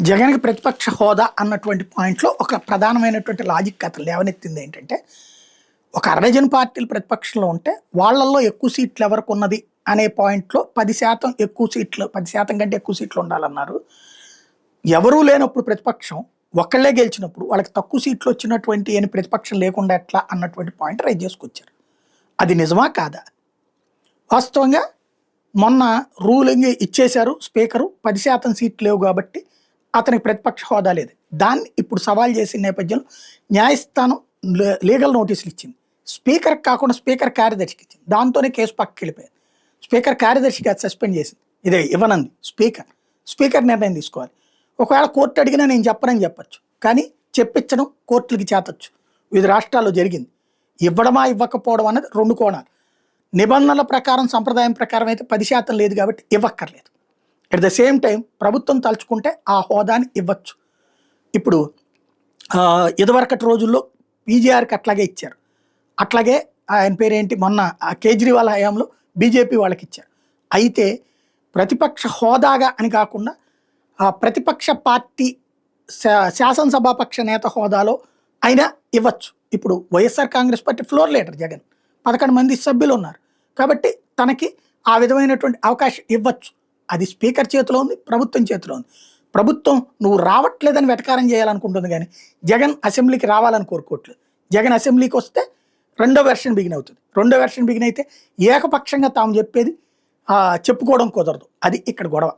జగన్‌కి ప్రతిపక్ష హోదా అన్నటువంటి పాయింట్‌లో ఒక ప్రధానమైనటువంటి లాజిక్ అతను లేవనెత్తింది ఏంటంటే, ఒక అరడజన్ పార్టీలు ప్రతిపక్షంలో ఉంటే, వాళ్ళల్లో ఎక్కువ సీట్లు ఎవరికున్నది అనే పాయింట్‌లో 10% ఎక్కువ సీట్లు 10% కంటే ఎక్కువ సీట్లు ఉండాలన్నారు. ఎవరూ లేనప్పుడు ప్రతిపక్షం, ఒక్కళ్ళే గెలిచినప్పుడు వాళ్ళకి తక్కువ సీట్లు వచ్చినటువంటి అని ప్రతిపక్షం లేకుండా ఎట్లా అన్నటువంటి పాయింట్ రైజ్ చేసుకొచ్చారు. అది నిజమా? కాదా? వాస్తవంగా మొన్న రూలింగ్ ఇచ్చేశారు స్పీకరు 10% సీట్లు లేవు కాబట్టి అతనికి ప్రతిపక్ష హోదా లేదు. దాన్ని ఇప్పుడు సవాల్ చేసిన నేపథ్యంలో న్యాయస్థానం లీగల్ నోటీసులు ఇచ్చింది. స్పీకర్కి కాకుండా స్పీకర్ కార్యదర్శికి ఇచ్చింది. దాంతోనే కేసు పక్కకి వెళ్ళిపోయింది. స్పీకర్ కార్యదర్శికి అది సస్పెండ్ చేసింది. ఇదే ఇవ్వనంది స్పీకర్. స్పీకర్ నిర్ణయం తీసుకోవాలి. ఒకవేళ కోర్టు అడిగినా నేను చెప్పనని చెప్పచ్చు. కానీ చెప్పించడం కోర్టులకి చేతొచ్చు. వివిధ రాష్ట్రాల్లో జరిగింది. ఇవ్వడమా ఇవ్వకపోవడం అన్నది రెండు కోణాలు. నిబంధనల ప్రకారం సంప్రదాయం ప్రకారం అయితే 10% లేదు కాబట్టి ఇవ్వక్కర్లేదు. అట్ ద సేమ్ టైం ప్రభుత్వం తలుచుకుంటే ఆ హోదాని ఇవ్వచ్చు. ఇప్పుడు ఇదివరకటి రోజుల్లో పీజీఆర్కి అట్లాగే ఇచ్చారు. అట్లాగే ఆయన పేరేంటి మొన్న కేజ్రీవాల్ హయాంలో బీజేపీ వాళ్ళకి ఇచ్చారు. అయితే ప్రతిపక్ష హోదాగా అని కాకుండా ప్రతిపక్ష పార్టీ శాసనసభాపక్ష నేత హోదాలో అయినా ఇవ్వచ్చు. ఇప్పుడు YSR Congress party floor leader Jagan 11 మంది సభ్యులు ఉన్నారు. కాబట్టి తనకి ఆ విధమైనటువంటి అవకాశం ఇవ్వచ్చు. అది స్పీకర్ చేతిలో ఉంది, ప్రభుత్వం చేతిలో ఉంది. ప్రభుత్వం నువ్వు రావట్లేదని వెటకారం చేయాలనుకుంటుంది కానీ జగన్ అసెంబ్లీకి రావాలని కోరుకోవట్లేదు. జగన్ అసెంబ్లీకి వస్తే రెండో వెర్షన్ బిగిన్ అవుతుంది. రెండో వెర్షన్ బిగిన్ అయితే ఏకపక్షంగా తాము చెప్పేది చెప్పుకోవడం కుదరదు. అది ఇక్కడ గొడవ.